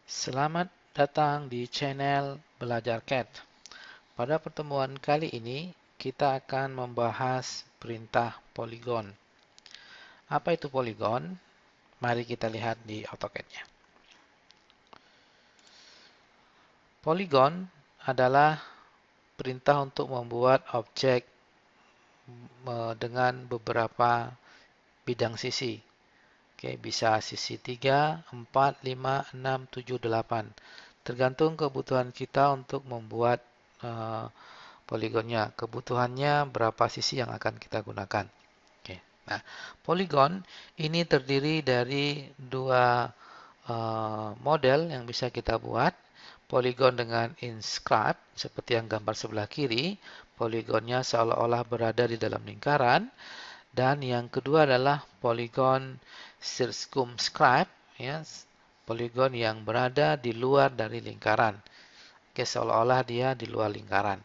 Selamat datang di channel Belajar CAD. Pada pertemuan kali ini, kita akan membahas perintah poligon. Apa itu poligon? Mari kita lihat di AutoCAD-nya. Poligon adalah perintah untuk membuat objek dengan beberapa bidang sisi. Oke, bisa sisi 3, 4, 5, 6, 7, 8. Tergantung kebutuhan kita untuk membuat poligonnya. Kebutuhannya berapa sisi yang akan kita gunakan. Oke. Nah, poligon ini terdiri dari dua model yang bisa kita buat. Poligon dengan inscribe, seperti yang gambar sebelah kiri. Poligonnya seolah-olah berada di dalam lingkaran. Dan yang kedua adalah poligon circumscribe, ya, poligon yang berada di luar dari lingkaran. Oke, seolah-olah dia di luar lingkaran.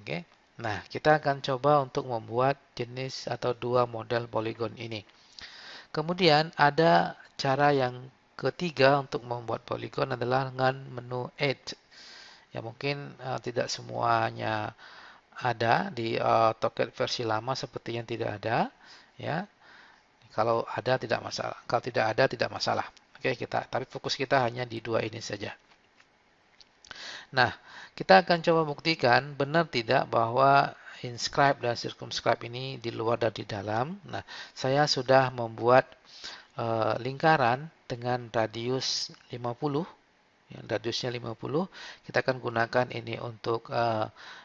Oke. Nah, kita akan coba untuk membuat jenis atau dua model poligon ini. Kemudian ada cara yang ketiga untuk membuat poligon adalah dengan menu Add. Ya, mungkin tidak semuanya ada di AutoCAD versi lama, sepertinya tidak ada. Ya, kalau ada tidak masalah. Kalau tidak ada tidak masalah. Oke, tapi fokus kita hanya di dua ini saja. Nah, kita akan coba buktikan benar tidak bahwa inscribe dan circumscribe ini di luar dan di dalam. Nah, saya sudah membuat lingkaran dengan radius 50. Ya, radiusnya 50. Kita akan gunakan ini untuk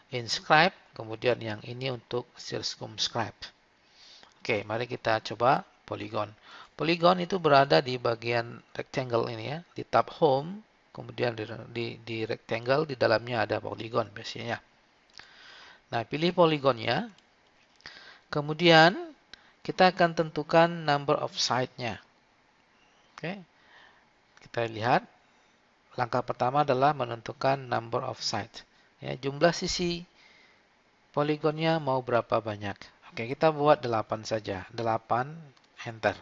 inscribe, kemudian yang ini untuk circumscribe. Oke, mari kita coba poligon. Poligon itu berada di bagian rectangle ini ya, di tab home. Kemudian di rectangle, di dalamnya ada poligon biasanya. Nah, pilih poligonnya. Kemudian, kita akan tentukan number of side-nya. Oke. Kita lihat. Langkah pertama adalah menentukan number of side. Ya, jumlah sisi poligonnya mau berapa banyak. Oke, kita buat 8 saja. 8, enter.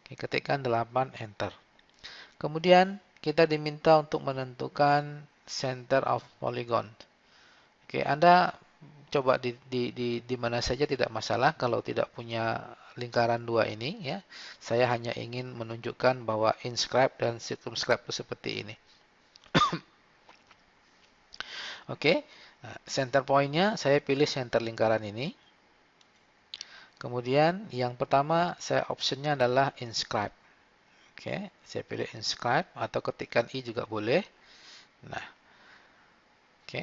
Oke, ketikkan 8, enter. Kemudian, kita diminta untuk menentukan center of polygon. Oke, Anda coba di mana saja tidak masalah kalau tidak punya lingkaran dua ini ya. Saya hanya ingin menunjukkan bahwa inscribe dan circumscribe itu seperti ini. Oke, nah, center point-nya saya pilih center lingkaran ini. Kemudian yang pertama saya optionnya adalah inscribe. Oke, saya pilih inscribe atau ketikkan I juga boleh. Nah, oke.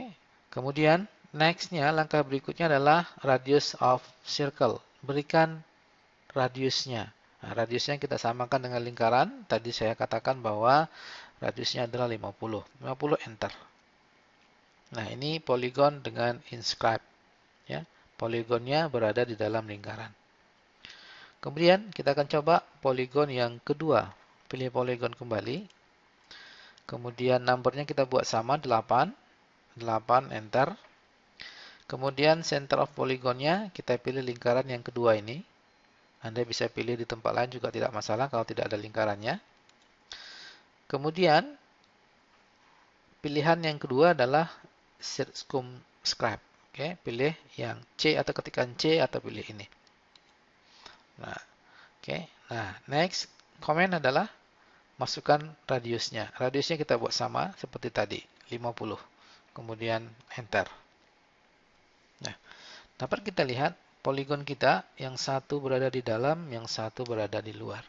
Kemudian next-nya langkah berikutnya adalah radius of circle. Berikan radiusnya. Nah, radiusnya kita samakan dengan lingkaran. Tadi saya katakan bahwa radiusnya adalah 50. 50 enter. Nah, ini poligon dengan inscribe. Ya, poligonnya berada di dalam lingkaran. Kemudian kita akan coba poligon yang kedua. Pilih poligon kembali. Kemudian numbernya kita buat sama 8. 8 enter. Kemudian center of polygonnya kita pilih lingkaran yang kedua ini. Anda bisa pilih di tempat lain juga tidak masalah kalau tidak ada lingkarannya. Kemudian pilihan yang kedua adalah circumscribe. Oke, pilih yang C atau ketikkan C atau pilih ini. Nah, oke. Nah, next comment adalah masukkan radiusnya. Radiusnya kita buat sama seperti tadi, 50. Kemudian enter. Nah, dapat kita lihat poligon kita yang satu berada di dalam, yang satu berada di luar.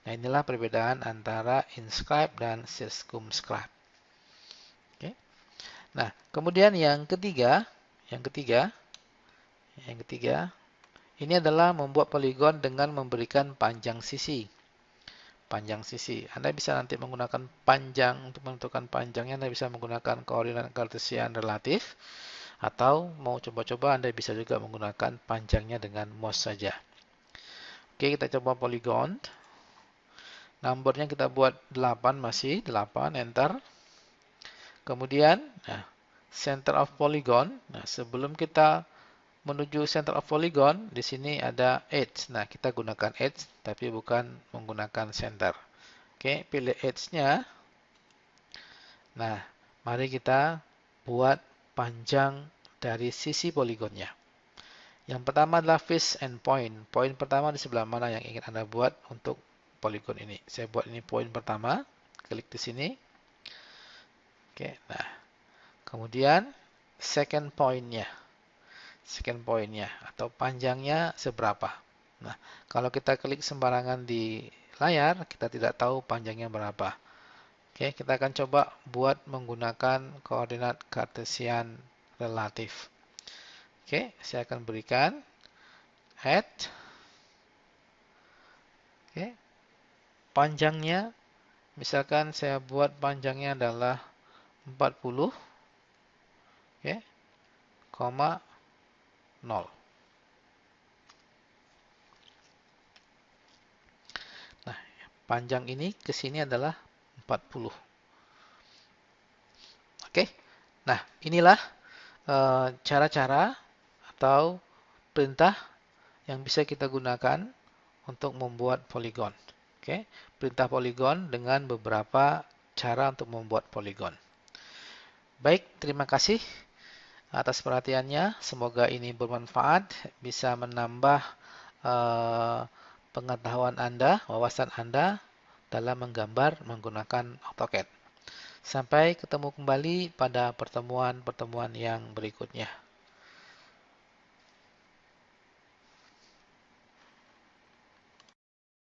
Nah, inilah perbedaan antara inscribe dan circumscribe. Oke. Nah, kemudian yang ketiga, ini adalah membuat poligon dengan memberikan panjang sisi. Panjang sisi. Anda bisa nanti menggunakan panjang untuk menentukan panjangnya. Anda bisa menggunakan koordinat kartesian relatif. Atau mau coba-coba Anda bisa juga menggunakan panjangnya dengan mouse saja. Oke, kita coba poligon. Numbernya kita buat 8 masih. 8, enter. Kemudian, nah, center of polygon. Nah, sebelum kita menuju center of polygon, di sini ada edge. Nah, kita gunakan edge, tapi bukan menggunakan center. Oke, pilih edge-nya. Nah, mari kita buat panjang dari sisi poligonnya. Yang pertama adalah face and point. Poin pertama di sebelah mana yang ingin Anda buat untuk poligon ini. Saya buat ini poin pertama. Klik di sini. Oke, nah. Kemudian second point-nya. Second point-nya atau panjangnya seberapa. Nah, kalau kita klik sembarangan di layar, kita tidak tahu panjangnya berapa. Oke, kita akan coba buat menggunakan koordinat kartesian relatif. Oke, saya akan berikan add. Oke, panjangnya, misalkan saya buat panjangnya adalah 40, oke, koma 0. Nah, panjang ini ke sini adalah 40. Oke, nah inilah cara-cara atau perintah yang bisa kita gunakan untuk membuat poligon. Oke, perintah poligon dengan beberapa cara untuk membuat poligon. Baik, terima kasih atas perhatiannya. Semoga ini bermanfaat, bisa menambah pengetahuan Anda, wawasan Anda dalam menggambar menggunakan AutoCAD. Sampai ketemu kembali pada pertemuan-pertemuan yang berikutnya.